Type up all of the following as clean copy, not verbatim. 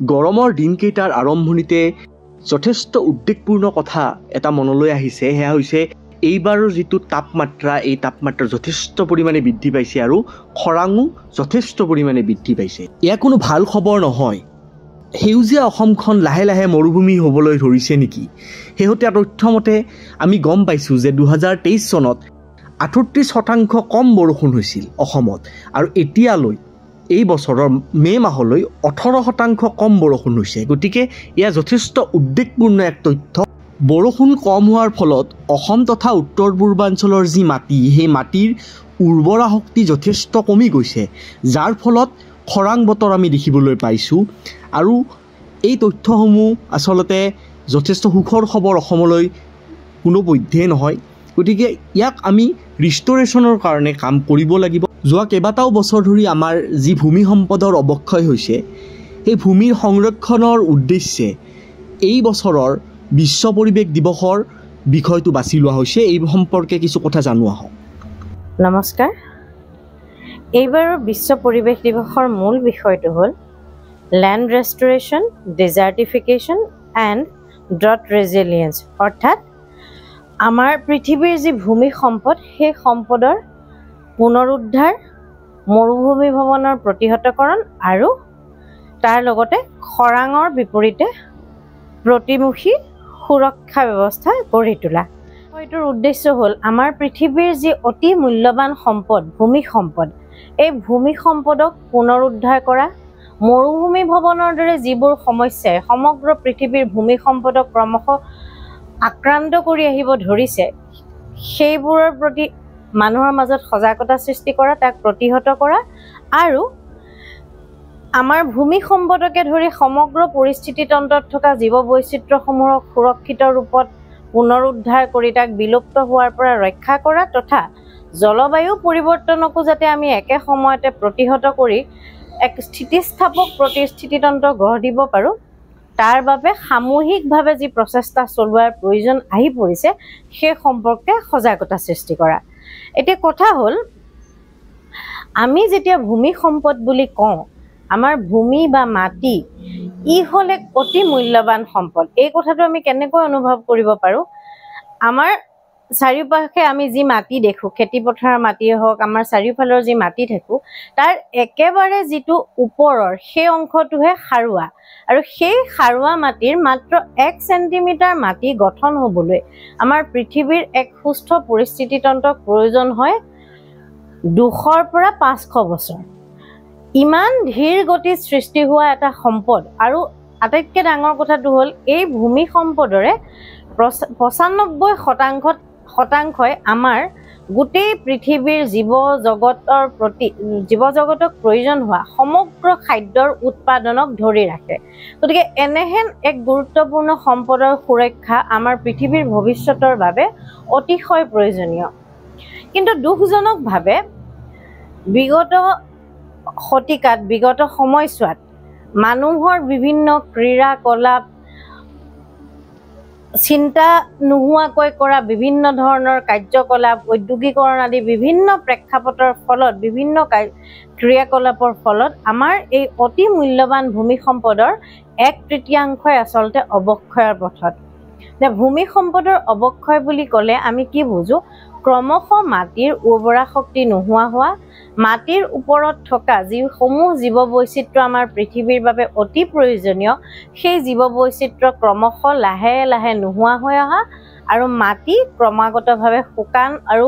গৰমৰ দিনকেইটাৰ আৰম্ভণিতে যথেষ্ট উদ্বেগপূৰ্ণ কথা এটা মনলৈ আহিছে। সেয়া হৈছে এইবাৰৰ যিটো তাপমাত্ৰা, এই তাপমাত্ৰা যথেষ্ট পৰিমাণে বৃদ্ধি পাইছে আৰু খৰাঙো যথেষ্ট পৰিমাণে বৃদ্ধি পাইছে। এয়া কোনো ভাল খবৰ নহয়। সেউজীয়া অসমখন লাহে লাহে মৰুভূমি হ'বলৈ ধৰিছে নেকি? শেহতীয়া তথ্যমতে আমি গম পাইছোঁ যে 2023 চনত 38% কম বৰষুণ হৈছিল অসমত, আৰু এতিয়ালৈ এই বছৰৰ মে' মাহলৈ 18% কম বৰষুণ হৈছে। গতিকে এয়া যথেষ্ট উদ্বেগপূৰ্ণ এক তথ্য। বৰষুণ কম হোৱাৰ ফলত অসম তথা উত্তৰ পূৰ্বাঞ্চলৰ যি মাটি, সেই মাটিৰ উৰ্বৰা শক্তি যথেষ্ট কমি গৈছে, যাৰ ফলত খৰাং বতৰ আমি দেখিবলৈ পাইছোঁ। আৰু এই তথ্যসমূহ আচলতে যথেষ্ট সুখৰ খবৰ অসমলৈ কোনোপধ্যেই নহয়। গতিকে ইয়াক আমি ৰিষ্ট'ৰেশ্যনৰ কাৰণে কাম কৰিব লাগিব। যোৱা কেইবাটাও বছৰ ধৰি আমাৰ যি ভূমি সম্পদৰ অৱক্ষয় হৈছে, সেই ভূমিৰ সংৰক্ষণৰ উদ্দেশ্যে এই বছৰৰ বিশ্ব পৰিৱেশ দিৱসৰ বিষয়টো বাছি লোৱা হৈছে। এই সম্পৰ্কে কিছু কথা জানোৱা হওক। নমস্কাৰ। এইবাৰৰ বিশ্ব পৰিৱেশ দিৱসৰ মূল বিষয়টো হ'ল লেণ্ড ৰেষ্ট'ৰেশ্যন, ডিজাৰ্টিফিকেশ্যন এণ্ড ড্ৰট ৰেজিলিয়েঞ্চ, অৰ্থাৎ আমাৰ পৃথিৱীৰ যি ভূমি সম্পদ, সেই সম্পদৰ পুনৰুদ্ধাৰ, মৰুভূমি ভৱনৰ প্ৰতিহতকৰণ আৰু তাৰ লগতে খৰাঙৰ বিপৰীতে প্ৰতিমুখী সুৰক্ষা ব্যৱস্থা গঢ়ি তোলা। এইটোৰ উদ্দেশ্য হ'ল আমাৰ পৃথিৱীৰ যি অতি মূল্যৱান সম্পদ, ভূমি সম্পদ, এই ভূমি সম্পদক পুনৰুদ্ধাৰ কৰা, মৰুভূমি ভৱনৰ দৰে যিবোৰ সমস্যাই সমগ্ৰ পৃথিৱীৰ ভূমি সম্পদক ক্ৰমশঃ আক্ৰান্ত কৰি আহিব ধৰিছে, সেইবোৰৰ প্ৰতি মানুহৰ মাজত সজাগতা সৃষ্টি কৰা, তাক প্ৰতিহত কৰা আৰু আমাৰ ভূমি সম্পদকে ধৰি সমগ্ৰ পৰিস্থিতিতন্ত্ৰত থকা জীৱ বৈচিত্ৰ্যসমূহক সুৰক্ষিত ৰূপত পুনৰুদ্ধাৰ কৰি তাক বিলুপ্ত হোৱাৰ পৰা ৰক্ষা কৰা তথা জলবায়ু পৰিৱৰ্তনকো যাতে আমি একে সময়তে প্ৰতিহত কৰি এক স্থিতিস্থাপক পৰিস্থিতিতন্ত্ৰ গঢ় দিব পাৰোঁ, তাৰ বাবে সামূহিকভাৱে যি প্ৰচেষ্টা চলোৱাৰ প্ৰয়োজন আহি পৰিছে, সেই সম্পৰ্কে সজাগতা সৃষ্টি কৰা। এতিয়া কথা হ'ল, আমি যেতিয়া ভূমি সম্পদ বুলি কওঁ, আমাৰ ভূমি বা মাটি ই হ'ল এক অতি মূল্যৱান সম্পদ। এই কথাটো আমি কেনেকৈ অনুভৱ কৰিব পাৰোঁ? আমাৰ চাৰিওপাশে আমি যি মাটি দেখোঁ, খেতি পথাৰৰ মাটিয়ে হওক, আমাৰ চাৰিওফালৰ যি মাটি থাকোঁ, তাৰ একেবাৰে যিটো ওপৰৰ সেই অংশটোহে সাৰুৱা, আৰু সেই সাৰুৱা মাটিৰ মাত্ৰ 1 চেণ্টিমিটাৰ মাটি গঠন হ'বলৈ আমাৰ পৃথিৱীৰ এক সুস্থ পৰিস্থিতিতন্ত্ৰক প্ৰয়োজন হয় 200 পৰা 500 বছৰ। ইমান ধীৰ গতিত সৃষ্টি হোৱা এটা সম্পদ, আৰু আটাইতকৈ ডাঙৰ কথাটো হ'ল এই ভূমি সম্পদৰে 95% আমাৰ গোটেই পৃথিৱীৰ জীৱ জগতক প্ৰয়োজন হোৱা সমগ্ৰ খাদ্যৰ উৎপাদনক ধৰি ৰাখে। গতিকে এনেহেন এক গুৰুত্বপূৰ্ণ সম্পদৰ সুৰক্ষা আমাৰ পৃথিৱীৰ ভৱিষ্যতৰ বাবে অতিশয় প্ৰয়োজনীয়। কিন্তু দুখজনকভাৱে বিগত শতিকাত, বিগত সময়ছোৱাত মানুহৰ বিভিন্ন ক্ৰিয়াকলাপ, চিন্তা নোহোৱাকৈ কৰা বিভিন্ন ধৰণৰ কাৰ্যকলাপ, ঔদ্যোগিকৰণ আদি বিভিন্ন প্ৰেক্ষাপটৰ ফলত, বিভিন্ন ক্ৰিয়াকলাপৰ ফলত আমাৰ এই অতি মূল্যৱান ভূমি সম্পদৰ 1/3 আচলতে অৱক্ষয়ৰ পথত। ভূমি সম্পদৰ অৱক্ষয় বুলি ক'লে আমি কি বুজোঁ? ক্ৰমশঃ মাটিৰ উৰ্বৰা শক্তি নোহোৱা হোৱা, মাটিৰ ওপৰত থকা যিসমূহ জীৱ বৈচিত্ৰ্য আমাৰ পৃথিৱীৰ বাবে অতি প্ৰয়োজনীয়, সেই জীৱ বৈচিত্ৰ্য ক্ৰমশঃ লাহে লাহে নোহোৱা হৈ অহা, আৰু মাটি ক্ৰমাগতভাৱে শুকান আৰু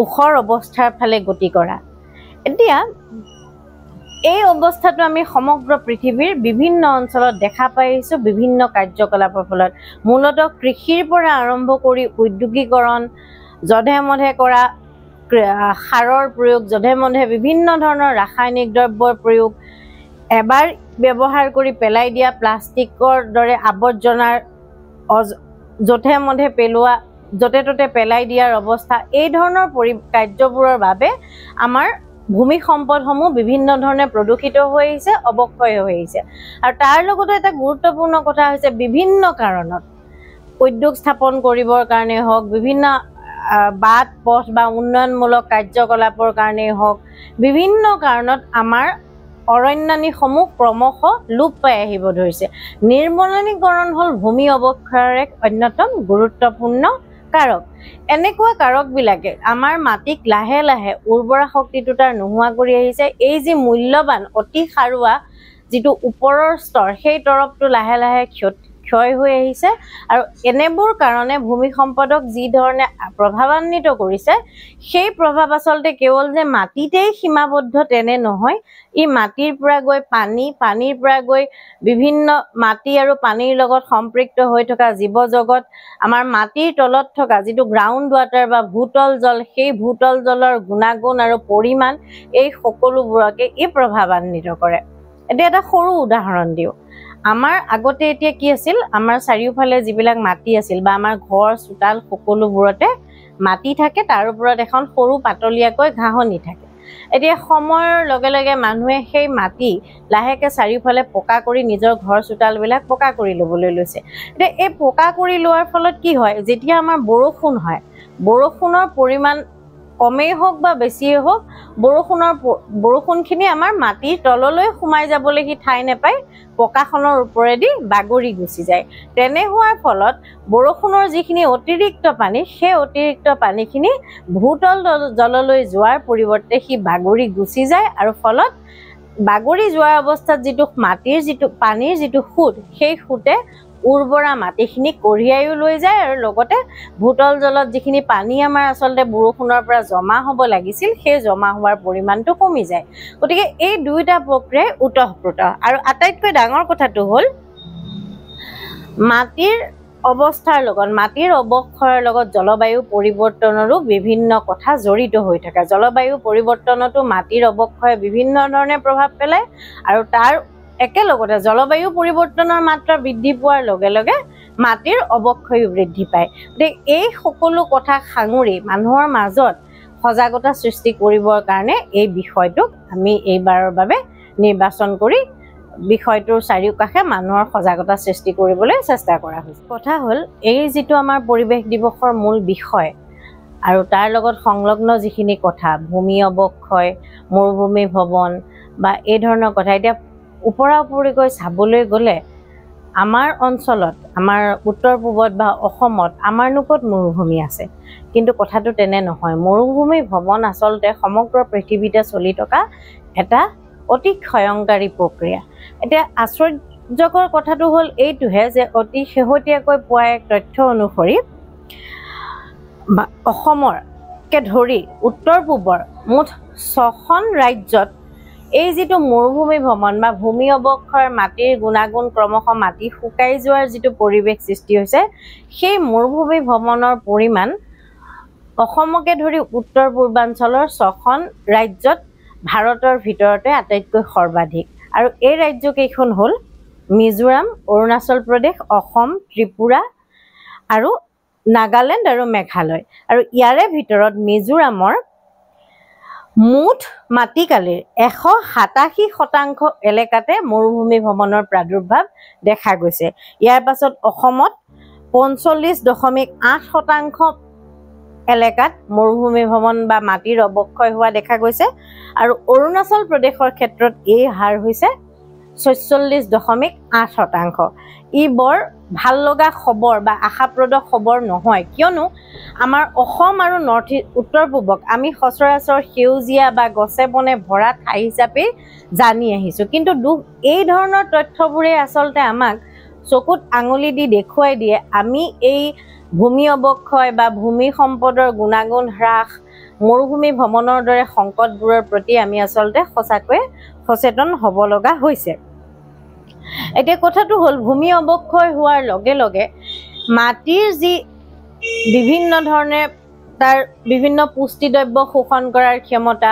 ওখৰ অৱস্থাৰ ফালে গতি কৰা। এতিয়া এই অৱস্থাটো আমি সমগ্ৰ পৃথিৱীৰ বিভিন্ন অঞ্চলত দেখা পাই আহিছোঁ বিভিন্ন কাৰ্যকলাপৰ ফলত। মূলতঃ কৃষিৰ পৰা আৰম্ভ কৰি উদ্যোগীকৰণ, যধে মধে কৰা সাৰৰ প্ৰয়োগ, যধে মধে বিভিন্ন ধৰণৰ ৰাসায়নিক দ্ৰব্যৰ প্ৰয়োগ, এবাৰ ব্যৱহাৰ কৰি পেলাই দিয়া প্লাষ্টিকৰ দৰে আৱৰ্জনাৰ যধে মধে পেলোৱা, য'তে ত'তে পেলাই দিয়াৰ অৱস্থা, এই ধৰণৰ কাৰ্যবোৰৰ বাবে আমাৰ ভূমি সম্পদসমূহ বিভিন্ন ধৰণে প্ৰদূষিত হৈ আহিছে, অৱক্ষয় হৈ আহিছে। আৰু তাৰ লগতে এটা গুৰুত্বপূৰ্ণ কথা হৈছে, বিভিন্ন কাৰণত উদ্যোগ স্থাপন কৰিবৰ কাৰণে হওক, বিভিন্ন বাট পথ বা উন্নয়নমূলক কাৰ্যকলাপৰ কাৰণেই হওক, বিভিন্ন কাৰণত আমাৰ অৰণ্যানীসমূহ ক্ৰমশ লোপ পাই আহিব ধৰিছে। নিৰ্মলনীকৰণ হ'ল ভূমি অৱক্ষয়ৰ এক অন্যতম গুৰুত্বপূৰ্ণ কাৰক। এনেকুৱা কাৰকবিলাকে আমাৰ মাটিক লাহে লাহে উৰ্বৰা শক্তিটো তাৰ নোহোৱা কৰি আহিছে। এই যি মূল্যৱান অতি সাৰুৱা যিটো ওপৰৰ স্তৰ, সেই তৰফটো লাহে লাহে ক্ষয় হৈ আহিছে। আৰু এনেবোৰ কাৰণে ভূমি সম্পদক যি ধৰণে প্ৰভাৱান্বিত কৰিছে, সেই প্ৰভাৱ আচলতে কেৱল যে মাটিতেই সীমাবদ্ধ তেনে নহয়। ই মাটিৰ পৰা গৈ পানীৰ পৰা গৈ বিভিন্ন মাটি আৰু পানীৰ লগত সম্পৃক্ত হৈ থকা জীৱ জগত, আমাৰ মাটিৰ তলত থকা যিটো গ্ৰাউণ্ড ৱাটাৰ বা ভূতল জল, সেই ভূতল জলৰ গুণাগুণ আৰু পৰিমাণ, এই সকলোবোৰকে ই প্ৰভাৱান্বিত কৰে। এতিয়া এটা সৰু উদাহৰণ দিওঁ। আমাৰ আগতে এতিয়া কি আছিল, আমাৰ চাৰিওফালে যিবিলাক মাটি আছিল বা আমাৰ ঘৰ চোতাল সকলোবোৰতে মাটি থাকে, তাৰ ওপৰত এখন সৰু পাতলীয়াকৈ ঘাঁহনি থাকে। এতিয়া সময়ৰ লগে লগে মানুহে সেই মাটি লাহেকৈ চাৰিওফালে পকা কৰি নিজৰ ঘৰ চোতালবিলাক পকা কৰি ল'বলৈ লৈছে। এতিয়া এই পকা কৰি লোৱাৰ ফলত কি হয়, যেতিয়া আমাৰ বৰষুণ হয়, বৰষুণৰ পৰিমাণ কমেই হওক বা বেছিয়ে হওক, বৰষুণখিনি আমাৰ মাটিৰ তললৈ সোমাই যাবলৈ সি ঠাই নাপায়, পকাখনৰ ওপৰেদি বাগৰি গুচি যায়। তেনে হোৱাৰ ফলত বৰষুণৰ যিখিনি অতিৰিক্ত পানী, সেই অতিৰিক্ত পানীখিনি ভূতল জললৈ যোৱাৰ পৰিৱৰ্তে সি বাগৰি গুচি যায়, আৰু ফলত বাগৰি যোৱাৰ অৱস্থাত যিটো মাটিৰ পানীৰ যিটো সোঁত, সেই সোঁতে উৰ্বৰা মাটিখিনি কঢ়িয়াইও লৈ যায়, আৰু লগতে ভূতল জলত যিখিনি পানী আমাৰ আচলতে বৰষুণৰ পৰা জমা হ'ব লাগিছিল, সেই জমা হোৱাৰ পৰিমাণটো কমি যায়। গতিকে এই দুয়োটা প্ৰক্ৰিয়াই ওতঃপ্ৰোত। আৰু আটাইতকৈ ডাঙৰ কথাটো হ'ল, মাটিৰ অৱস্থাৰ লগত, মাটিৰ অৱক্ষয়ৰ লগত জলবায়ু পৰিৱৰ্তনৰো বিভিন্ন কথা জড়িত হৈ থাকে। জলবায়ু পৰিৱৰ্তনতো মাটিৰ অৱক্ষয়ে বিভিন্ন ধৰণে প্ৰভাৱ পেলায়, আৰু তাৰ একেলগতে জলবায়ু পৰিৱৰ্তনৰ মাত্ৰা বৃদ্ধি পোৱাৰ লগে লগে মাটিৰ অৱক্ষয়ো বৃদ্ধি পায়। গতিকে এই সকলো কথা সাঙুৰি মানুহৰ মাজত সজাগতা সৃষ্টি কৰিবৰ কাৰণে এই বিষয়টোক আমি এইবাৰৰ বাবে নিৰ্বাচন কৰি বিষয়টোৰ চাৰিওকাষে মানুহৰ সজাগতা সৃষ্টি কৰিবলৈ চেষ্টা কৰা হৈছে। কথা হ'ল, এই যিটো আমাৰ পৰিৱেশ দিৱসৰ মূল বিষয় আৰু তাৰ লগত সংলগ্ন যিখিনি কথা, ভূমি অৱক্ষয়, মৰুভূমি ভৱন বা এই ধৰণৰ কথা, এতিয়া ওপৰা ওপৰিকৈ চাবলৈ গ'লে আমাৰ অঞ্চলত, আমাৰ উত্তৰ পূবত বা অসমত আমাৰনো ক'ত মৰুভূমি আছে? কিন্তু কথাটো তেনে নহয়। মৰুভূমি ভৱন আচলতে সমগ্ৰ পৃথিৱীতে চলি থকা এটা অতি ক্ষয়ংকাৰী প্ৰক্ৰিয়া। এতিয়া আশ্চৰ্যকৰ কথাটো হ'ল এইটোহে যে অতি শেহতীয়াকৈ পোৱা এক তথ্য অনুসৰি অসমকে ধৰি উত্তৰ পূবৰ মুঠ 6খন ৰাজ্যত এই যিটো মৰুভূমি ভ্ৰমণ বা ভূমি অৱক্ষয়ৰ মাটিৰ গুণাগুণ ক্ৰমশ মাটি শুকাই যোৱাৰ যিটো পৰিৱেশ সৃষ্টি হৈছে, সেই মৰুভূমি ভ্ৰমণৰ পৰিমাণ অসমকে ধৰি উত্তৰ পূৰ্বাঞ্চলৰ 6খন ৰাজ্যত ভাৰতৰ ভিতৰতে আটাইতকৈ সৰ্বাধিক। আৰু এই ৰাজ্যকেইখন হ'ল মিজোৰাম, অৰুণাচল প্ৰদেশ, অসম, ত্ৰিপুৰা আৰু নাগালেণ্ড আৰু মেঘালয়। আৰু ইয়াৰে ভিতৰত মিজোৰামৰ মুঠ মাটিকালিৰ 187% এলেকাতে মৰুভূমি ভ্ৰমণৰ প্ৰাদুৰ্ভাৱ দেখা গৈছে। ইয়াৰ পাছত অসমত 45.8% এলেকাত মৰুভূমি ভ্ৰমণ বা মাটিৰ অৱক্ষয় হোৱা দেখা গৈছে। আৰু অৰুণাচল প্ৰদেশৰ ক্ষেত্ৰত এই হাৰ হৈছে 46.8%। ই বৰ ভাল লগা খবৰ বা আশাপ্ৰদ খবৰ নহয়, কিয়নো আমাৰ অসম আৰু উত্তৰ পূবক আমি সচৰাচৰ সেউজীয়া বা গছে বনে ভৰা ঠাই হিচাপে জানি আহিছোঁ। কিন্তু এই ধৰণৰ তথ্যবোৰে আচলতে আমাক চকুত আঙুলি দি দেখুৱাই দিয়ে আমি এই ভূমি অৱক্ষয় বা ভূমি সম্পদৰ গুণাগুণ হ্ৰাস, মৰুভূমি ভ্ৰমণৰ দৰে সংকটবোৰৰ প্ৰতি আমি আচলতে সঁচাকৈয়ে সচেতন হ'ব লগা হৈছে। এতিয়া কথাটো হ'ল, ভূমি অৱক্ষয় হোৱাৰ লগে লগে মাটিৰ যি বিভিন্ন ধৰণে তাৰ বিভিন্ন পুষ্টিদ্ৰব্য শোষণ কৰাৰ ক্ষমতা,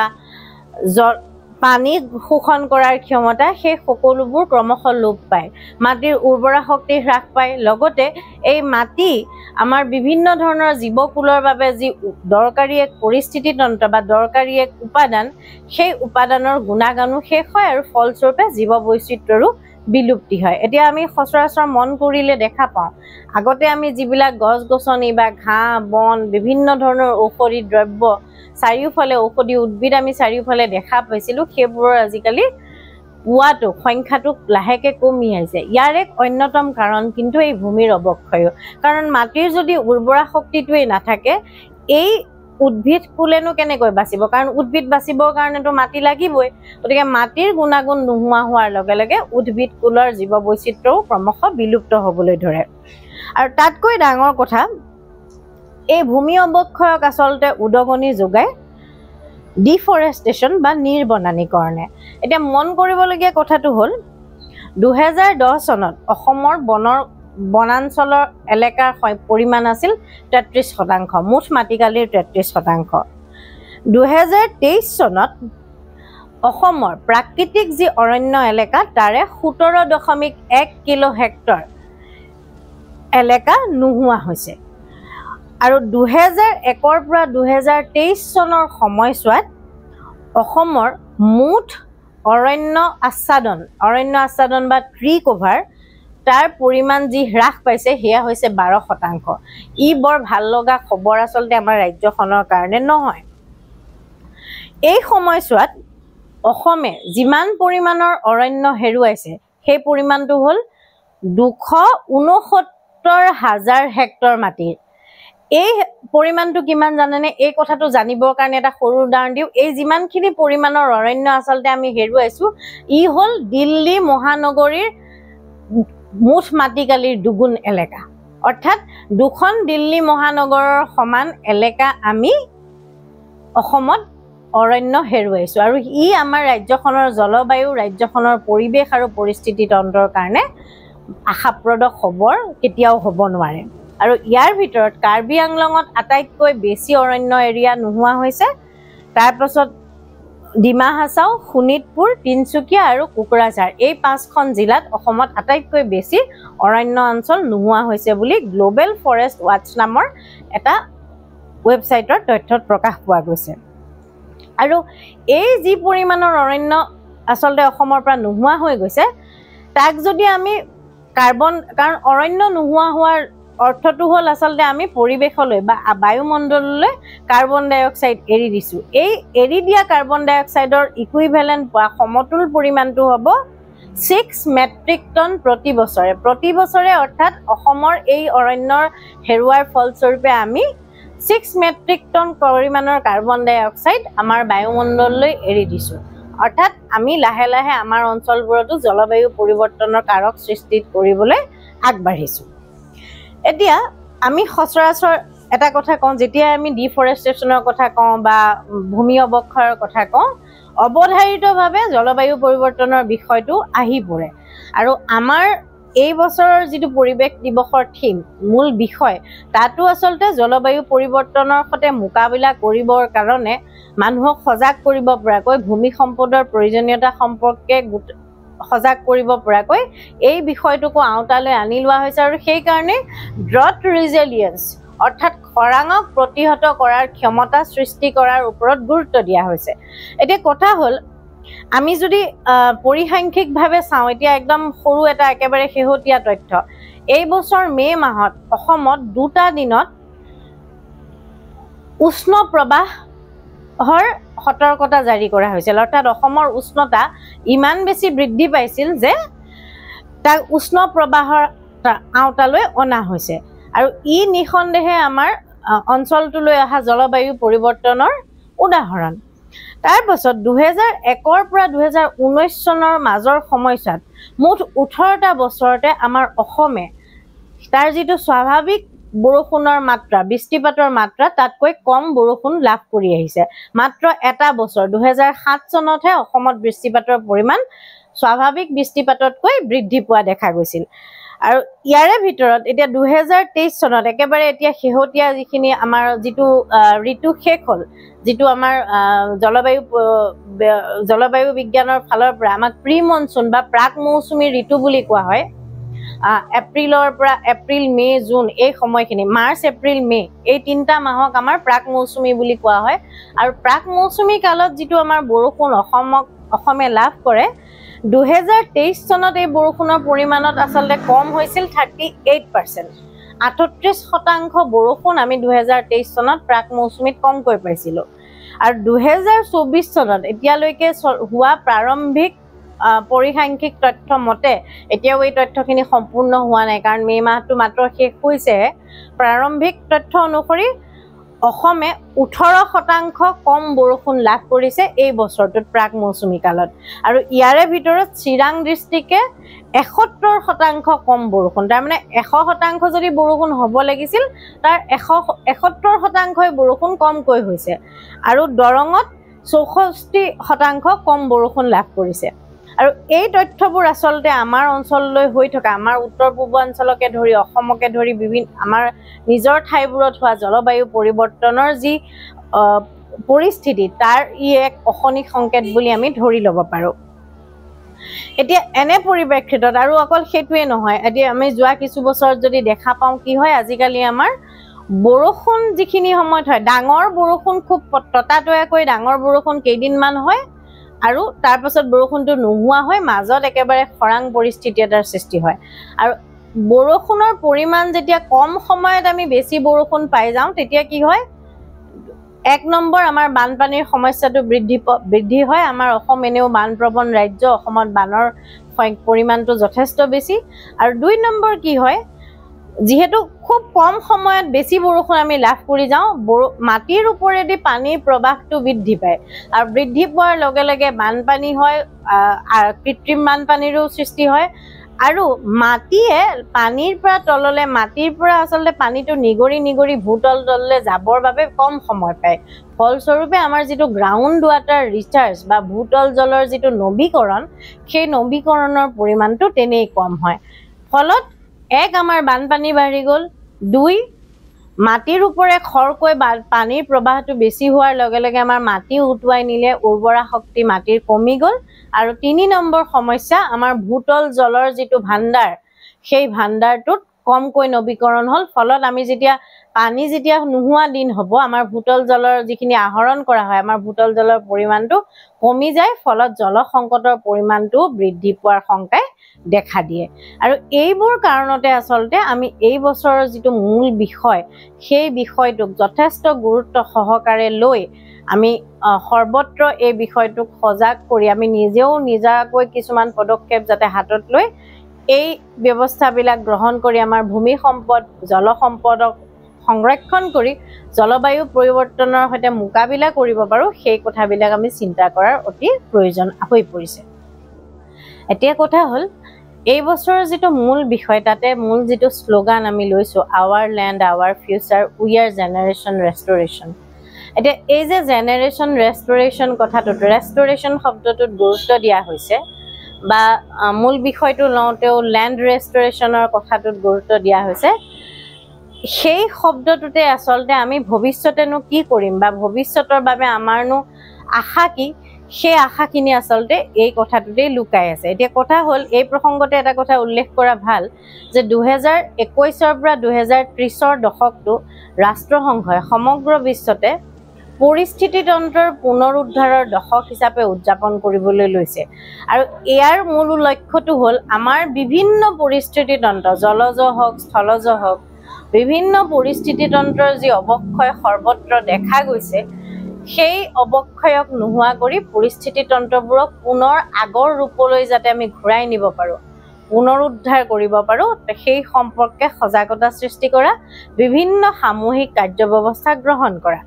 পানী শোষণ কৰাৰ ক্ষমতা, সেই সকলোবোৰ ক্ৰমশ লোপ পায়। মাটিৰ উৰ্বৰা শক্তি হ্ৰাস পায়। লগতে এই মাটি আমাৰ বিভিন্ন ধৰণৰ জীৱকুলৰ বাবে যি দৰকাৰী এক পৰিস্থিতিতন্ত্ৰ বা দৰকাৰী এক উপাদান, সেই উপাদানৰ গুণাগুণো শেষ হয়, আৰু ফলস্বৰূপে জীৱ বৈচিত্ৰ্যৰো বিলুপ্তি হয়। এতিয়া আমি সচৰাচৰ মন কৰিলে দেখা পাওঁ, আগতে আমি যিবিলাক গছ গছনি বা ঘাঁহ বন, বিভিন্ন ধৰণৰ ঔষধি দ্ৰব্য, চাৰিওফালে ঔষধি উদ্ভিদ আমি চাৰিওফালে দেখা পাইছিলোঁ, সেইবোৰৰ আজিকালি পোৱাটো সংখ্যাটো লাহেকৈ কমি আহিছে। ইয়াৰ এক অন্যতম কাৰণ কিন্তু এই ভূমিৰ অৱক্ষয়, কাৰণ মাটিৰ যদি উৰ্বৰা শক্তিটোৱেই নাথাকে এই উদ্ভিদ কুলেনো কেনেকৈ বাচিব, কাৰণ উদ্ভিদ বাচিবৰ কাৰণেতো মাটি লাগিবই। গতিকে মাটিৰ গুণাগুণ নোহোৱা হোৱাৰ লগে লগে উদ্ভিদ কুলৰ জীৱ বৈচিত্ৰ্যও ক্ৰমশ বিলুপ্ত হ'বলৈ ধৰে। আৰু তাতকৈ ডাঙৰ কথা, এই ভূমি অৱক্ষয়ক আচলতে উদগনি যোগায় ডিফৰেষ্টেশ্যন বা নিৰ্বনানীকৰণে। এতিয়া মন কৰিবলগীয়া কথাটো হ'ল 2010 চনত অসমৰ বনাঞ্চলৰ এলেকাৰ পৰিমাণ আছিল 33%, মুঠ মাটিকালিৰ 33%। 2023 চনত অসমৰ প্ৰাকৃতিক যি অৰণ্য এলেকা তাৰে 17.1 কিলো হেক্টৰ এলেকা নোহোৱা হৈছে। আৰু 2001 পৰা 2023 চনৰ সময়ছোৱাত অসমৰ মুঠ অৰণ্য আচ্ছাদন বা ট্ৰি কভাৰ তাৰ পৰিমাণ যি হ্ৰাস পাইছে সেয়া হৈছে 12%। ই বৰ ভাল লগা খবৰ আচলতে আমাৰ ৰাজ্যখনৰ কাৰণে নহয়। এই সময়ছোৱাত অসমে যিমান পৰিমাণৰ অৰণ্য হেৰুৱাইছে সেই পৰিমাণটো হ'ল 269,000 হেক্টৰ মাটিৰ। এই পৰিমাণটো কিমান জানেনে? এই কথাটো জানিবৰ কাৰণে এটা সৰু উদাহৰণ দিওঁ। এই যিমানখিনি পৰিমাণৰ অৰণ্য আচলতে আমি হেৰুৱাইছোঁ ই হ'ল দিল্লী মহানগৰীৰ মুঠ মাটিকালিৰ দুগুণ এলেকা। অৰ্থাৎ দুখন দিল্লী মহানগৰৰ সমান এলেকা আমি অসমত অৰণ্য হেৰুৱাইছোঁ। আৰু ই আমাৰ ৰাজ্যখনৰ জলবায়ু, ৰাজ্যখনৰ পৰিৱেশ আৰু পৰিস্থিতি তন্ত্ৰৰ কাৰণে আশাপ্ৰদ খবৰ কেতিয়াও হ'ব নোৱাৰে। আৰু ইয়াৰ ভিতৰত কাৰ্বি আংলঙত আটাইতকৈ বেছি অৰণ্য এৰিয়া নোহোৱা হৈছে, তাৰপাছত ডিমা হাছাও, শোণিতপুৰ, তিনিচুকীয়া আৰু কোকৰাঝাৰ, এই 5খন জিলাত অসমত আটাইতকৈ বেছি অৰণ্য অঞ্চল নোহোৱা হৈছে বুলি গ্ল'বেল ফৰেষ্ট ৱাটছ নামৰ এটা ৱেবছাইটৰ তথ্যত প্ৰকাশ পোৱা গৈছে। আৰু এই যি পৰিমাণৰ অৰণ্য আচলতে অসমৰ পৰা নোহোৱা হৈ গৈছে তাক যদি আমি কাৰণ অৰণ্য নোহোৱা হোৱাৰ অৰ্থটো হ'ল আচলতে আমি পৰিৱেশলৈ বা বায়ুমণ্ডললৈ কাৰ্বন ডাই অক্সাইড এৰি দিছোঁ। এই এৰি দিয়া কাৰ্বন ডাই অক্সাইডৰ ইকুইভেলেণ্ট বা সমতুল পৰিমাণটো হ'ব 6 মেট্ৰিক টন প্ৰতি বছৰে। অৰ্থাৎ অসমৰ এই অৰণ্যৰ হেৰুৱাৰ ফলস্বৰূপে আমি 6 মেট্ৰিক টন পৰিমাণৰ কাৰ্বন ডাই অক্সাইড আমাৰ বায়ুমণ্ডললৈ এৰি দিছোঁ। অৰ্থাৎ আমি লাহে লাহে আমাৰ অঞ্চলবোৰতো জলবায়ু পৰিৱৰ্তনৰ কাৰক সৃষ্টি কৰিবলৈ আগবাঢ়িছোঁ। এতিয়া আমি সচৰাচৰ এটা কথা কওঁ, যেতিয়া আমি ডিফৰেষ্টেশ্যনৰ কথা কওঁ বা ভূমি অৱক্ষয়ৰ কথা কওঁ, অৱধাৰিতভাৱে জলবায়ু পৰিৱৰ্তনৰ বিষয়টো আহি পৰে। আৰু আমাৰ এই বছৰৰ যিটো পৰিৱেশ দিৱসৰ থিম, মূল বিষয়, তাতো আচলতে জলবায়ু পৰিৱৰ্তনৰ সৈতে মোকাবিলা কৰিবৰ কাৰণে মানুহক সজাগ কৰিব পৰাকৈ, ভূমি সম্পদৰ প্ৰয়োজনীয়তা সম্পৰ্কে সজাগ কৰিব পৰাকৈ এই বিষয়টোকো আওতালৈ আনি লোৱা হৈছে। আৰু সেইকাৰণে ড্ৰট ৰিজিলিয়েন্স অৰ্থাৎ খৰাঙক প্ৰতিহত কৰাৰ ক্ষমতা সৃষ্টি কৰাৰ ওপৰত গুৰুত্ব দিয়া হৈছে। এতিয়া কথা হ'ল, আমি যদি পৰিসাংখ্যিকভাৱে চাওঁ, এতিয়া একদম সৰু এটা একেবাৰে শেহতীয়া তথ্য, এই বছৰ মে' মাহত অসমত 2টা দিনত উষ্ণ প্ৰবাহৰ সতৰ্কতা জাৰি কৰা হৈছিল। অৰ্থাৎ অসমৰ উষ্ণতা ইমান বেছি বৃদ্ধি পাইছিল যে তাক উষ্ণ প্ৰবাহৰ আওতালৈ অনা হৈছে। আৰু ই নিঃসন্দেহে আমাৰ অঞ্চলটোলৈ অহা জলবায়ু পৰিৱৰ্তনৰ উদাহৰণ। তাৰপাছত 2001 পৰা 2019 চনৰ মাজৰ সময়ছোৱাত মুঠ 18টা বছৰতে আমাৰ অসমে তাৰ যিটো স্বাভাৱিক বৰষুণৰ মাত্ৰা, বৃষ্টিপাতৰ মাত্ৰা, তাতকৈ কম বৰষুণ লাভ কৰি আহিছে। মাত্ৰ এটা বছৰ 2007 চনতহে অসমত বৃষ্টিপাতৰ পৰিমাণ স্বাভাৱিক বৃষ্টিপাততকৈ বৃদ্ধি পোৱা দেখা গৈছিল। আৰু ইয়াৰে ভিতৰত এতিয়া 2023 চনত একেবাৰে এতিয়া শেহতীয়া যিখিনি আমাৰ যিটো ঋতু শেষ হ'ল, যিটো আমাৰ জলবায়ু বিজ্ঞানৰ ফালৰ পৰা আমাক প্ৰি মনচুন বা প্ৰাক মৌচুমী ঋতু বুলি কোৱা হয়। এপ্ৰিলৰ পৰা এপ্ৰিল, মে', জুন এই সময়খিনি, মাৰ্চ, এপ্ৰিল, মে' এই 3টা মাহক আমাৰ প্ৰাক মৌচুমী বুলি কোৱা হয়। আৰু প্ৰাক মৌচুমী কালত যিটো আমাৰ বৰষুণ অসমে লাভ কৰে, 2023 চনত এই বৰষুণৰ পৰিমাণত আচলতে কম হৈছিল 38%। 38% বৰষুণ আমি 2023 চনত প্ৰাক মৌচুমীত কমকৈ পাইছিলোঁ। আৰু 2024 চনত এতিয়ালৈকে হোৱা প্ৰাৰম্ভিক পৰিসাংখ্যিক তথ্য মতে এতিয়াও এই তথ্যখিনি সম্পূৰ্ণ হোৱা নাই, কাৰণ মে' মাহটো মাত্ৰ শেষ হৈছে। প্ৰাৰম্ভিক তথ্য অনুসৰি অসমে 18% কম বৰষুণ লাভ কৰিছে এই বছৰটোত প্ৰাক মৌচুমী কালত, আৰু ইয়াৰে ভিতৰত চিৰাং ডিষ্ট্ৰিক্টে 71% কম বৰষুণ। তাৰমানে 100% যদি বৰষুণ হ'ব লাগিছিল তাৰ 71% বৰষুণ কমকৈ হৈছে, আৰু দৰঙত 64% কম বৰষুণ লাভ কৰিছে। আৰু এই তথ্যবোৰ আচলতে আমাৰ অঞ্চললৈ হৈ থকা, আমাৰ উত্তৰ পূৰ্বাঞ্চলকে ধৰি অসমকে ধৰি বিভিন্ন আমাৰ নিজৰ ঠাইবোৰত হোৱা জলবায়ু পৰিৱৰ্তনৰ যি পৰিস্থিতি, তাৰ এক অশনিক সংকেত বুলি আমি ধৰি ল'ব পাৰোঁ। এতিয়া এনে পৰিপ্ৰেক্ষিতত আৰু অকল সেইটোৱে নহয়, এতিয়া আমি যোৱা কিছু বছৰত যদি দেখা পাওঁ কি হয়, আজিকালি আমাৰ বৰষুণ যিখিনি সময়ত হয়, ডাঙৰ বৰষুণ খুব ততাতৈয়াকৈ ডাঙৰ বৰষুণ কেইদিনমান হয়, আৰু তাৰ পাছত বৰষুণটো নোহোৱা হয়, মাজত একেবাৰে খৰাং পৰিস্থিতি এটাৰ সৃষ্টি হয়। আৰু বৰষুণৰ পৰিমাণ যেতিয়া কম সময়ত আমি বেছি বৰষুণ পাই যাওঁ, তেতিয়া কি হয়, 1 নম্বৰ আমাৰ বানপানীৰ সমস্যাটো বৃদ্ধি হয়। আমাৰ অসম এনেও বানপ্ৰৱণ ৰাজ্য, অসমত বানৰ পৰিমাণটো যথেষ্ট বেছি। আৰু 2 নম্বৰ কি হয়, যিহেতু খুব কম সময়ত বেছি বৰষুণ আমি লাভ কৰি যাওঁ, মাটিৰ ওপৰেদি পানীৰ প্ৰৱাহটো বৃদ্ধি পায়, আৰু বৃদ্ধি পোৱাৰ লগে লগে বানপানী হয়, কৃত্ৰিম বানপানীৰো সৃষ্টি হয়। আৰু মাটিয়ে পানীৰ পৰা তললে, মাটিৰ পৰা আচলতে পানীটো নিগৰি ভূতল তললৈ যাবৰ বাবে কম সময় পায়। ফলস্বৰূপে আমাৰ যিটো গ্ৰাউণ্ড ৱাটাৰ ৰিচাৰ্জ বা ভূতল জলৰ যিটো নৱীকৰণ, সেই নৱীকৰণৰ পৰিমাণটো তেনেই কম হয়। ফলত 1 আমাৰ বানপানী বাঢ়ি গ'ল, 2 মাটিৰ ওপৰে খৰকৈ পানীৰ প্ৰৱাহটো বেছি হোৱাৰ লগে লগে আমাৰ মাটি উটুৱাই নিলে, উৰ্বৰা শক্তি মাটিৰ কমি গ'ল। আৰু 3 নম্বৰ সমস্যা, আমাৰ ভূতল জলৰ যিটো ভাণ্ডাৰ, সেই ভাণ্ডাৰটোত কমকৈ নৱীকৰণ হ'ল। ফলত আমি পানী যেতিয়া নোহোৱা দিন হ'ব, আমাৰ ভূতল জলৰ যিখিনি আহৰণ কৰা হয়, আমাৰ ভূতল জলৰ পৰিমাণটো কমি যায়, ফলত জল সংকটৰ পৰিমাণটো বৃদ্ধি পোৱাৰ শংকাই দেখা দিয়ে। আৰু এইবোৰ কাৰণতে আচলতে আমি এই বছৰৰ যিটো মূল বিষয়, সেই বিষয়টোক যথেষ্ট গুৰুত্ব সহকাৰে লৈ আমি সৰ্বত্ৰ এই বিষয়টোক সজাগ কৰি আমি নিজেও নিজাকৈ কিছুমান পদক্ষেপ যাতে হাতত লৈ এই ব্যৱস্থাবিলাক গ্ৰহণ কৰি আমাৰ ভূমি সম্পদ, জল সম্পদক সংৰক্ষণ কৰি জলবায়ু পৰিৱৰ্তনৰ সৈতে মোকাবিলা কৰিব পাৰোঁ, সেই কথাবিলাক আমি চিন্তা কৰাৰ অতি প্ৰয়োজন হৈ পৰিছে। এতিয়া কথা হ'ল, এই বছৰৰ যিটো মূল বিষয়, তাতে মূল যিটো শ্লোগান আমি লৈছোঁ, our land our future we are generation restoration. এতিয়া এই যে জেনেৰেশ্যন ৰেষ্টৰেশ্যন কথাটোত, ৰেষ্টৰেশ্যন শব্দটোত গুৰুত্ব দিয়া হৈছে, বা মূল বিষয়টো লওঁতেও লেণ্ড ৰেষ্টৰেশ্যনৰ কথাটোত গুৰুত্ব দিয়া হৈছে। সেই শব্দটোতে আচলতে আমি ভৱিষ্যতেনো কি কৰিম, বা ভৱিষ্যতৰ বাবে আমাৰনো আশা কি, সেই আশাখিনি আচলতে এই কথাটোতেই লুকাই আছে। এতিয়া কথা হ'ল, এই প্ৰসংগতে এটা কথা উল্লেখ কৰা ভাল যে 2021 পৰা 2030 দশকটো ৰাষ্ট্ৰসংঘই সমগ্ৰ বিশ্বতে পৰিস্থিতিতন্ত্ৰৰ পুনৰুদ্ধাৰৰ দশক হিচাপে উদযাপন কৰিবলৈ লৈছে। আৰু ইয়াৰ মূল লক্ষ্যটো হ'ল, আমাৰ বিভিন্ন পৰিস্থিতিতন্ত্ৰ, জলজ হওক স্থলজ হওক, বিভিন্ন পৰিস্থিতিতন্ত্ৰৰ যি অৱক্ষয় সৰ্বত্ৰ দেখা গৈছে, সেই অৱক্ষয়ক নোহোৱা কৰি পৰিস্থিতিতন্ত্ৰবোৰক পুনৰ আগৰ ৰূপলৈ যাতে আমি ঘূৰাই নিব পাৰোঁ, পুনৰুদ্ধাৰ কৰিব পাৰোঁ, সেই সম্পৰ্কে সজাগতা সৃষ্টি কৰা, বিভিন্ন সামূহিক কাৰ্যব্যৱস্থা গ্ৰহণ কৰা,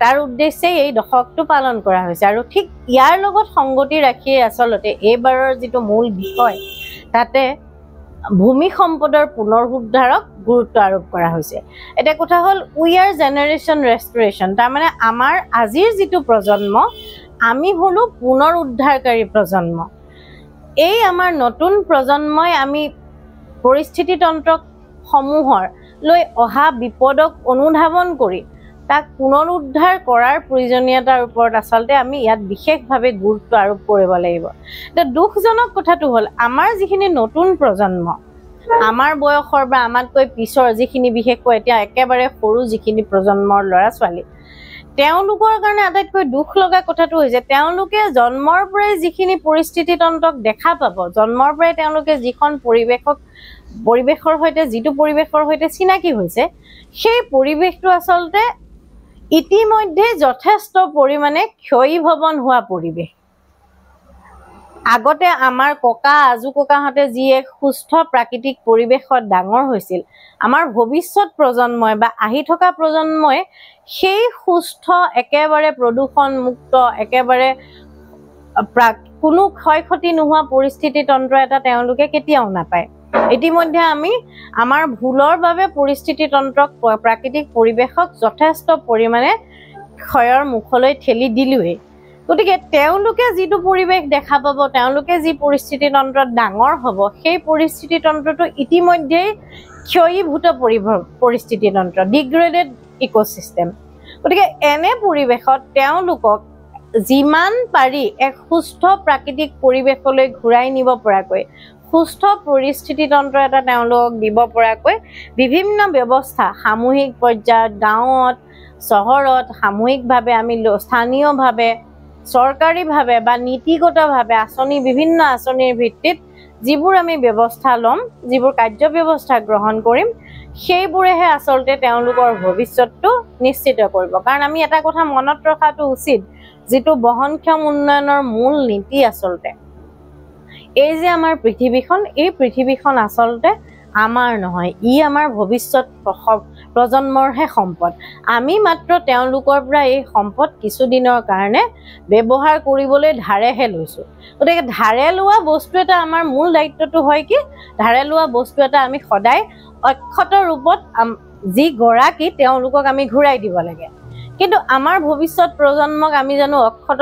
তাৰ উদ্দেশ্যেই এই দশকটো পালন কৰা হৈছে। আৰু ঠিক ইয়াৰ লগত সংগতি ৰাখিয়ে আচলতে এইবাৰৰ যিটো মূল বিষয়, তাতে ভূমি সম্পদৰ পুনৰুদ্ধাৰক গুৰুত্ব আৰোপ কৰা হৈছে। এটা কথা হ'ল, উই আৰ জেনেৰেশ্যন ৰেষ্টৰেশ্যন, তাৰমানে আমাৰ আজিৰ যিটো প্ৰজন্ম, আমি হ'লোঁ পুনৰুদ্ধাৰকাৰী প্ৰজন্ম। এই আমাৰ নতুন প্ৰজন্মই আমি পৰিস্থিতিতন্ত্ৰসমূহৰ লৈ অহা বিপদক অনুধাৱন কৰি তাক পুনৰুদ্ধাৰ কৰাৰ প্ৰয়োজনীয়তাৰ ওপৰত আচলতে আমি ইয়াত বিশেষভাৱে গুৰুত্ব আৰোপ কৰিব লাগিব। এতিয়া দুখজনক কথাটো হ'ল, আমাৰ যিখিনি নতুন প্ৰজন্ম, আমাৰ বয়সৰ বা আমাতকৈ পিছৰ যিখিনি, বিশেষকৈ এতিয়া একেবাৰে সৰু যিখিনি প্ৰজন্মৰ ল'ৰা ছোৱালী, তেওঁলোকৰ কাৰণে আটাইতকৈ দুখ লগা কথাটো হৈছে, তেওঁলোকে জন্মৰ পৰাই যিখিনি পৰিস্থিতিতন্ত্ৰক দেখা পাব, জন্মৰ পৰাই তেওঁলোকে যিখন পৰিৱেশৰ সৈতে যিটো পৰিৱেশৰ সৈতে চিনাকি হৈছে, সেই পৰিৱেশটো আচলতে ইতিমধ্যে যথেষ্ট পৰিমাণে ক্ষয়ীভৱন হোৱা পৰিৱেশ। আগতে আমাৰ ককা আজু ককাহঁতে যি এক সুস্থ প্ৰাকৃতিক পৰিৱেশত ডাঙৰ হৈছিল, আমাৰ ভৱিষ্যত প্ৰজন্মই বা আহি থকা প্ৰজন্মই সেই সুস্থ একেবাৰে প্ৰদূষণমুক্ত একেবাৰে কোনো ক্ষয় ক্ষতি নোহোৱা পৰিস্থিতি তন্ত্ৰ এটা তেওঁলোকে কেতিয়াও নাপায়। ইতিমধ্যে আমি আমাৰ ভুলৰ বাবে পৰিস্থিতি তন্ত্ৰক প্ৰাকৃতিক পৰিৱেশক যথেষ্ট পৰিমাণে ক্ষয়ৰ মুখলৈ ঠেলি দিলোৱেই। গতিকে তেওঁলোকে যিটো পৰিৱেশ দেখা পাব, তেওঁলোকে যি পৰিস্থিতি তন্ত্ৰত ডাঙৰ হ'ব, সেই পৰিস্থিতি তন্ত্ৰটো ইতিমধ্যেই ক্ষয়ীভূত পৰিস্থিতি তন্ত্ৰ, ডিগ্ৰেডেড ইক'চিষ্টেম। গতিকে এনে পৰিৱেশত তেওঁলোকক যিমান পাৰি এক সুস্থ প্ৰাকৃতিক পৰিৱেশলৈ ঘূৰাই নিব পৰাকৈ, সুস্থ পৰিস্থিতি তন্ত্ৰ এটা তেওঁলোকক দিব পৰাকৈ বিভিন্ন ব্যৱস্থা সামূহিক পৰ্যায়ত, গাঁৱত, চহৰত সামূহিকভাৱে আমি স্থানীয়ভাৱে, চৰকাৰীভাৱে বা নীতিগতভাৱে বিভিন্ন আঁচনিৰ ভিত্তিত যিবোৰ আমি ব্যৱস্থা ল'ম, যিবোৰ কাৰ্য ব্যৱস্থা গ্ৰহণ কৰিম, সেইবোৰেহে আচলতে তেওঁলোকৰ ভৱিষ্যতটো নিশ্চিত কৰিব। কাৰণ আমি এটা কথা মনত ৰখাটো উচিত, যিটো বহনক্ষম উন্নয়নৰ মূল নীতি আচলতে এই যে আমাৰ পৃথিৱীখন, এই পৃথিৱীখন আচলতে আমাৰ নহয়, ই আমাৰ ভৱিষ্যত প্ৰজন্মৰহে সম্পদ। আমি মাত্ৰ তেওঁলোকৰ পৰা এই সম্পদ কিছুদিনৰ কাৰণে ব্যৱহাৰ কৰিবলৈ ধাৰেহে লৈছোঁ। গতিকে ধাৰে লোৱা বস্তু এটা আমাৰ মূল দায়িত্বটো হয় কি, ধাৰে লোৱা বস্তু এটা আমি সদায় অক্ষত ৰূপত যি গৰাকী তেওঁলোকক আমি ঘূৰাই দিব লাগে। কিন্তু আমাৰ ভৱিষ্যত প্ৰজন্মক আমি জানো অক্ষত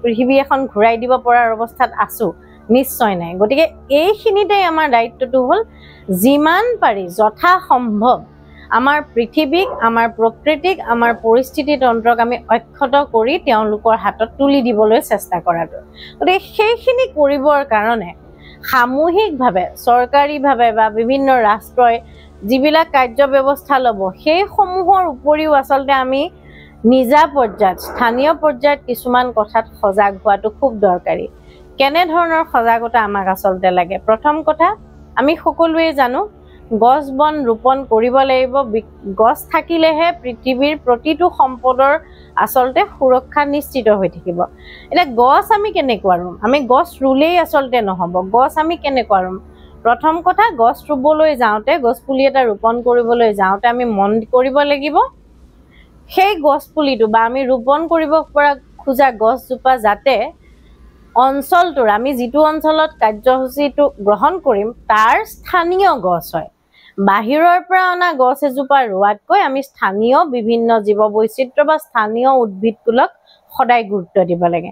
পৃথিৱী এখন ঘূৰাই দিব পৰাৰ অৱস্থাত আছোঁ? নিশ্চয় নাই। গতিকে এইখিনিতে আমাৰ দায়িত্বটো হ'ল যিমান পাৰি যথাসম্ভৱ আমাৰ পৃথিৱীক, আমাৰ প্ৰকৃতিক, আমাৰ পৰিস্থিতি তন্ত্ৰক আমি অক্ষত কৰি তেওঁলোকৰ হাতত তুলি দিবলৈ চেষ্টা কৰাটো। গতিকে সেইখিনি কৰিবৰ কাৰণে সামূহিকভাৱে, চৰকাৰীভাৱে বা বিভিন্ন ৰাষ্ট্ৰই যিবিলাক কাৰ্য ব্যৱস্থা ল'ব, সেইসমূহৰ উপৰিও আচলতে আমি নিজা পৰ্যায়ত, স্থানীয় পৰ্যায়ত কিছুমান কথাত সজাগ হোৱাটো খুব দৰকাৰী। কেনেধৰণৰ সজাগতা আমাক আচলতে লাগে? প্ৰথম কথা, আমি সকলোৱে জানো গছ বন ৰোপণ কৰিব লাগিব। গছ থাকিলেহে পৃথিৱীৰ প্ৰতিটো সম্পদৰ আচলতে সুৰক্ষা নিশ্চিত হৈ থাকিব। এতিয়া গছ আমি কেনেকুৱা ৰুম? আমি গছ ৰুলেই আচলতে নহ'ব। গছ আমি কেনেকুৱা ৰুম? প্ৰথম কথা, গছ ৰুবলৈ যাওঁতে, গছ পুলি এটা ৰোপণ কৰিবলৈ যাওঁতে আমি মন কৰিব লাগিব সেই গছ পুলিটো বা আমি ৰোপণ কৰিব পৰা খোজা গছজোপা যাতে অঞ্চলটোৰ, আমি যিটো অঞ্চলত কাৰ্যসূচীটো গ্ৰহণ কৰিম তাৰ স্থানীয় গছ হয়। বাহিৰৰ পৰা অনা গছ এজোপা ৰোৱাতকৈ আমি স্থানীয় বিভিন্ন জীৱ বৈচিত্ৰ্য বা স্থানীয় উদ্ভিদকুলক সদায় গুৰুত্ব দিব লাগে।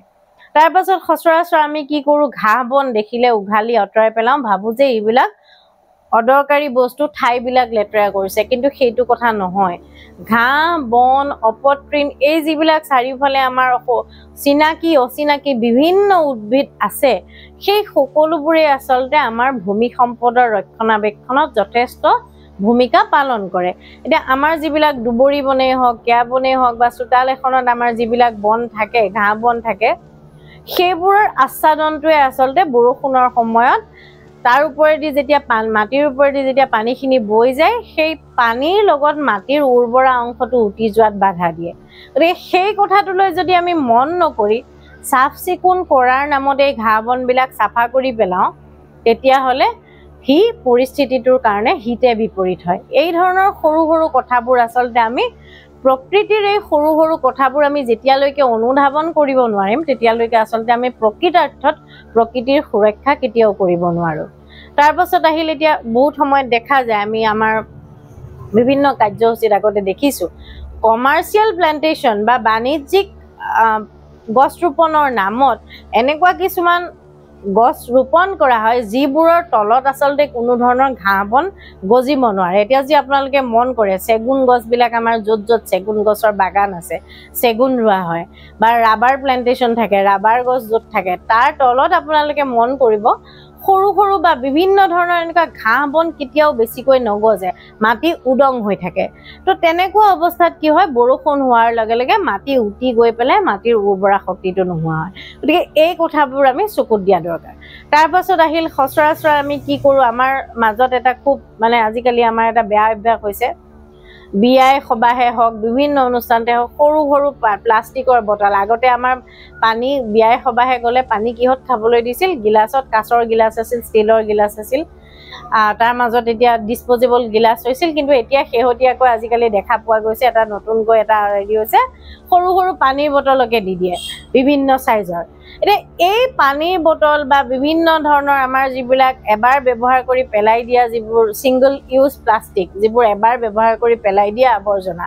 তাৰ পাছত সচৰাচৰ আমি কি কৰোঁ, ঘাঁহ বন দেখিলে উঘালি আঁতৰাই পেলাওঁ, ভাবোঁ যে এইবিলাক অদৰকাৰী বস্তু, ঠাইবিলাক লেতেৰা কৰিছে, কিন্তু সেইটো কথা নহয়। ঘাঁহ বন, অপতৃণ, এই যিবিলাক চাৰিওফালে আমাৰ চিনাকি অচিনাকি বিভিন্ন উদ্ভিদ আছে, সেই সকলোবোৰে আচলতে আমাৰ ভূমি সম্পদৰ ৰক্ষণাবেক্ষণত যথেষ্ট ভূমিকা পালন কৰে। এতিয়া আমাৰ যিবিলাক দুবৰি বনেই হওক, কেয়া বনেই হওক বা চোতাল এখনত আমাৰ যিবিলাক বন থাকে, ঘাঁহ বন থাকে, সেইবোৰৰ আচ্ছাদনটোৱে আচলতে বৰষুণৰ সময়ত তাৰ ওপৰেদি যেতিয়া মাটিৰ ওপৰেদি যেতিয়া পানীখিনি বৈ যায়, সেই পানীৰ লগত মাটিৰ উৰ্বৰা অংশটো উটি যোৱাত বাধা দিয়ে। গতিকে সেই কথাটোলৈ যদি আমি মন নকৰি চাফ চিকুণ কৰাৰ নামত এই ঘাঁহ বনবিলাক চাফা কৰি পেলাওঁ, তেতিয়াহ'লে সি পৰিস্থিতিটোৰ কাৰণে হিতে বিপৰীত হয়। এই ধৰণৰ সৰু সৰু কথাবোৰ আচলতে আমি প্ৰকৃতিৰ এই সৰু সৰু কথাবোৰ আমি যেতিয়ালৈকে অনুধাৱন কৰিব নোৱাৰিম, তেতিয়ালৈকে আচলতে আমি প্ৰকৃতাৰ্থত প্ৰকৃতিৰ সুৰক্ষা কেতিয়াও কৰিব নোৱাৰোঁ। তাৰ পাছত আহিল, এতিয়া বহুত সময়ত দেখা যায়, আমি আমাৰ বিভিন্ন কাৰ্যসূচীত আগতে দেখিছোঁ, কমাৰ্চিয়েল প্লেণ্টেশ্যন বা বাণিজ্যিক গছ ৰোপণৰ নামত এনেকুৱা কিছুমান গছ ৰোপণ কৰা হয় যিবোৰৰ তলত আচলতে কোনো ধৰণৰ ঘাঁহ বন গজিব নোৱাৰে। এতিয়া যি আপোনালোকে মন কৰে, চেগুন গছবিলাক আমাৰ য'ত য'ত চেগুন গছৰ বাগান আছে, চেগুন ৰোৱা হয়, বা ৰাবাৰ প্লেণ্টেশ্যন থাকে, ৰাবাৰ গছ য'ত থাকে, তাৰ তলত আপোনালোকে মন কৰিব সৰু সৰু বা বিভিন্ন ধৰণৰ এনেকুৱা ঘাঁহ বন কেতিয়াও বেছিকৈ নগজে, মাটি উদং হৈ থাকে। তো তেনেকুৱা অৱস্থাত কি হয়, বৰষুণ হোৱাৰ লগে লগে মাটি উটি গৈ পেলাই মাটিৰ উৰ্বৰা শক্তিটো নোহোৱা হয়। গতিকে এই কথাবোৰ আমি চকুত দিয়া দৰকাৰ। তাৰ পাছত আহিল, সচৰাচৰ আমি কি কৰোঁ, আমাৰ মাজত এটা খুব আজিকালি আমাৰ এটা বেয়া অভ্যাস হৈছে, বিয়াই সবাহে হওক বিভিন্ন অনুষ্ঠানতে হওক সৰু সৰু প্লাষ্টিকৰ বটল আগতে আমাৰ পানী বিয়াই সবাহে গ'লে পানী কিহত খাবলৈ দিছিল গিলাচত কাঁচৰ গিলাচ আছিল ষ্টিলৰ গিলাচ আছিল তাৰ মাজত এতিয়া ডিসপোজেবল গিলাচ হৈছিল কিন্তু এতিয়া শেহতীয়াকৈ আজিকালি দেখা পোৱা গৈছে এটা নতুনকৈ এটা ৰেডি হৈছে সৰু সৰু পানীৰ বটলকে দি দিয়ে বিভিন্ন সাইজৰ এতিয়া এই পানীৰ বটল বা বিভিন্ন ধৰণৰ আমাৰ যিবিলাক এবাৰ ব্যৱহাৰ কৰি পেলাই দিয়া যিবোৰ সিঙ্গল ইউজ প্লাষ্টিক যিবোৰ এবাৰ ব্যৱহাৰ কৰি পেলাই দিয়া আৱৰ্জনা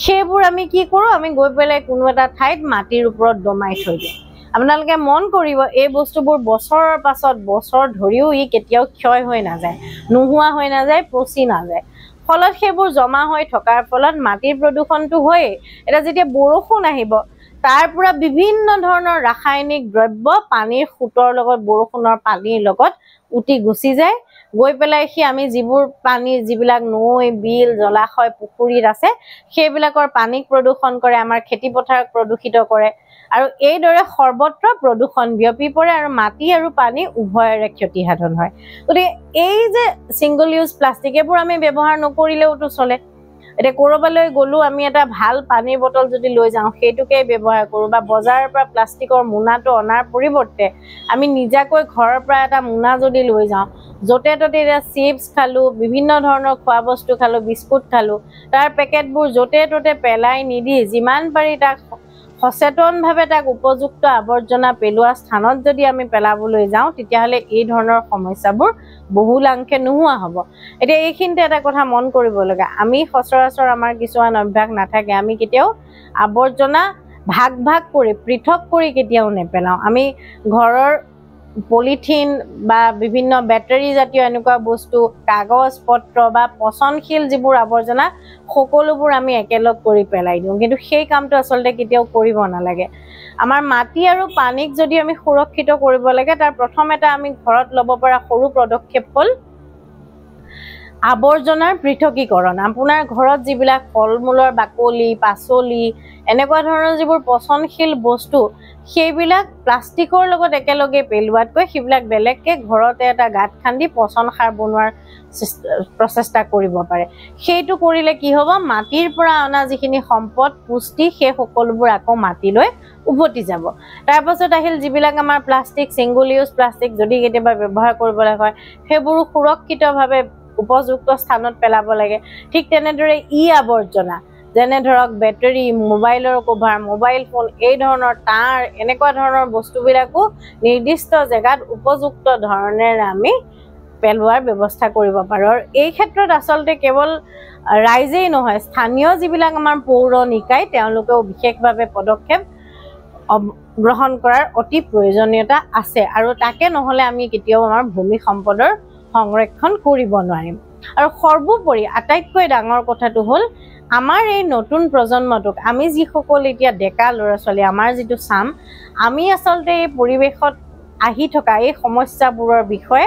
সেইবোৰ আমি কি কৰো আমি গৈ পেলাই কোনো এটা ঠাইত মাটিৰ ওপৰত দমাই থৈ দিওঁ আপোনালোকে মন কৰিব এই বস্তুবোৰ বছৰৰ পাছত বছৰ ধৰিও ই কেতিয়াও ক্ষয় হৈ নাযায় নোহোৱা হৈ নাযায় পচি নাযায় ফলত সেইবোৰ জমা হৈ থকাৰ ফলত মাটিৰ প্ৰদূষণটো হয় এটা যেতিয়া বৰষুণ আহিব তাৰ পৰা বিভিন্ন ধৰণৰ ৰাসায়নিক দ্ৰব্য পানীৰ খুঁটৰ লগত বৰষুণৰ পানীৰ লগত উটি গুচি যায় গৈ পেলাই সি আমি যিবোৰ পানী যিবিলাক নৈ বিল জলাশয় পুখুৰীত আছে সেইবিলাকৰ পানীক প্ৰদূষণ কৰে আমাৰ খেতি পথাৰক প্ৰদূষিত কৰে আৰু এইদৰে সৰ্বত্ৰ প্ৰদূষণ বিয়পি পৰে আৰু মাটি আৰু পানী উভয়ৰে ক্ষতি সাধন হয় গতিকে এই যে সিঙ্গল ইউজ প্লাষ্টিক এইবোৰ আমি ব্যৱহাৰ নকৰিলেওতো চলে এতিয়া কৰবালৈ গলো আমি এটা ভাল পানীৰ বটল যদি লৈ যাওঁ সেইটোকে ব্যৱহাৰ কৰো বা বজাৰৰ পৰা প্লাষ্টিকৰ মোনাটো অনাৰ পৰিৱৰ্তে আমি নিজাকৈ ঘৰৰ পৰা এটা মোনা যদি লৈ যাওঁ যতে ততে চিপছ খালো বিভিন্ন ধৰণৰ খোৱা বস্তু খালো বিস্কুট খালো তাৰ পেকেটবোৰ যতে ততে পেলাই নিদি যিমান পাৰি তাক সচেতনভাৱে তাক উপযুক্ত আৱৰ্জনা পেলোৱা স্থানত যদি আমি পেলাবলৈ যাওঁ তেতিয়াহলে এই ধৰণৰ সমস্যাবোৰ বহুলাংশে নোহোৱা হ'ব এতিয়া এইখিনিতে এটা কথা মন কৰিব লগা আমি সচৰাচৰ আমাৰ কিছুমান অভ্যাস নাথাকে আমি কেতিয়াও আৱৰ্জনা ভাগ ভাগ কৰি পৃথক কৰি কেতিয়াও নেপেলাওঁ আমি ঘৰৰ পলিথিন বা বিভিন্ন বেটাৰী জাতীয় এনেকুৱা বস্তু কাগজ পত্ৰ বা পচনশীল যিবোৰ আৱৰ্জনা সকলোবোৰ আমি একেলগ কৰি পেলাই দিওঁ কিন্তু সেই কামটো আচলতে কেতিয়াও কৰিব নালাগে আমাৰ মাটি আৰু পানীক যদি আমি সুৰক্ষিত কৰিব লাগে তাৰ প্ৰথম এটা আমি ঘৰত ল'ব পৰা সৰু পদক্ষেপ হ'ল আৱৰ্জনাৰ পৃথকীকৰণ আপোনাৰ ঘৰত যিবিলাক ফলমূলৰ বাকলি পাচলি এনেকুৱা ধৰণৰ যিবোৰ পচনশীল বস্তু সেইবিলাক প্লাষ্টিকৰ লগত একেলগে পেলোৱাতকৈ সেইবিলাক বেলেগকে ঘৰতে এটা গাঁত খান্দি পচন সাৰ বনোৱাৰ প্ৰচেষ্টা কৰিব পাৰে সেইটো কৰিলে কি হ'ব মাটিৰ পৰা অনা যিখিনি সম্পদ পুষ্টি সেই সকলোবোৰ আকৌ মাটিলৈ উভতি যাব তাৰ পাছত আহিল যিবিলাক আমাৰ প্লাষ্টিক সিঙ্গল ইউজ প্লাষ্টিক যদি কেতিয়াবা ব্যৱহাৰ কৰিবলৈ হয় সেইবোৰ সুৰক্ষিতভাৱে উপযুক্ত স্থানত পেলাব লাগে ঠিক তেনেদৰে ই আৱৰ্জনা যেনে ধৰক বেটাৰী মোবাইলৰ কভাৰ মোবাইল ফোন এই ধৰণৰ তাঁৰ এনেকুৱা ধৰণৰ বস্তুবিলাকো নিৰ্দিষ্ট জেগাত উপযুক্ত ধৰণেৰে আমি পেলোৱাৰ ব্যৱস্থা কৰিব পাৰোঁ আৰু এই ক্ষেত্ৰত আচলতে কেৱল ৰাইজেই নহয় স্থানীয় যিবিলাক আমাৰ পৌৰ নিকায় তেওঁলোকেও বিশেষভাৱে পদক্ষেপ গ্ৰহণ কৰাৰ অতি প্ৰয়োজনীয়তা আছে আৰু তাকে নহলে আমি কেতিয়াও আমাৰ ভূমি সম্পদৰ সংৰক্ষণ কৰিব নোৱাৰিম আৰু সৰ্বোপৰি আটাইতকৈ ডাঙৰ কথাটো হ'ল আমাৰ এই নতুন প্ৰজন্মটোক আমি যিসকল এতিয়া ডেকা ল'ৰা ছোৱালী আমাৰ যিটো চাম আমি আচলতে এই পৰিৱেশত আহি থকা এই সমস্যাবোৰৰ বিষয়ে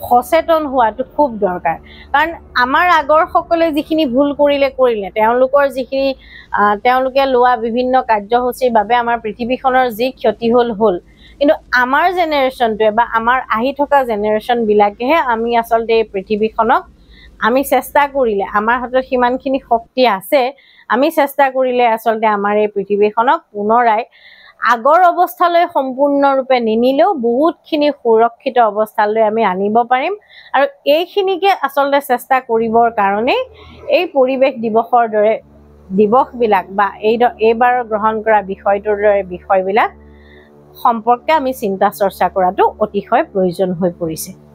সচেতন হোৱাটো খুব দৰকাৰ কাৰণ আমাৰ আগৰ সকলে যিখিনি ভুল কৰিলে তেওঁলোকৰ যিখিনি তেওঁলোকে লোৱা বিভিন্ন কাৰ্যসূচীৰ বাবে আমাৰ পৃথিৱীখনৰ যি ক্ষতি হ'ল কিন্তু আমাৰ জেনেৰেশ্যনটোৱে বা আমাৰ আহি থকা জেনেৰেশ্যন বিলাকেহে আমি আচলতে এই পৃথিৱীখনক আমি চেষ্টা কৰিলে আমাৰ হাতত সিমানখিনি শক্তি আছে আমি চেষ্টা কৰিলে আচলতে আমাৰ এই পৃথিৱীখনক পুনৰাই আগৰ অৱস্থালৈ সম্পূৰ্ণৰূপে নিনিলেও বহুতখিনি সুৰক্ষিত অৱস্থালৈ আমি আনিব পাৰিম আৰু এইখিনিকে আচলতে চেষ্টা কৰিবৰ কাৰণে এই পৰিৱেশ দিৱসৰ দৰে দিৱসবিলাক বা এইবাৰ গ্ৰহণ কৰা বিষয়টোৰ দৰে বিষয়বিলাক সম্পৰ্কে আমি চিন্তা চৰ্চা কৰাটো অতিশয় প্ৰয়োজন হৈ পৰিছে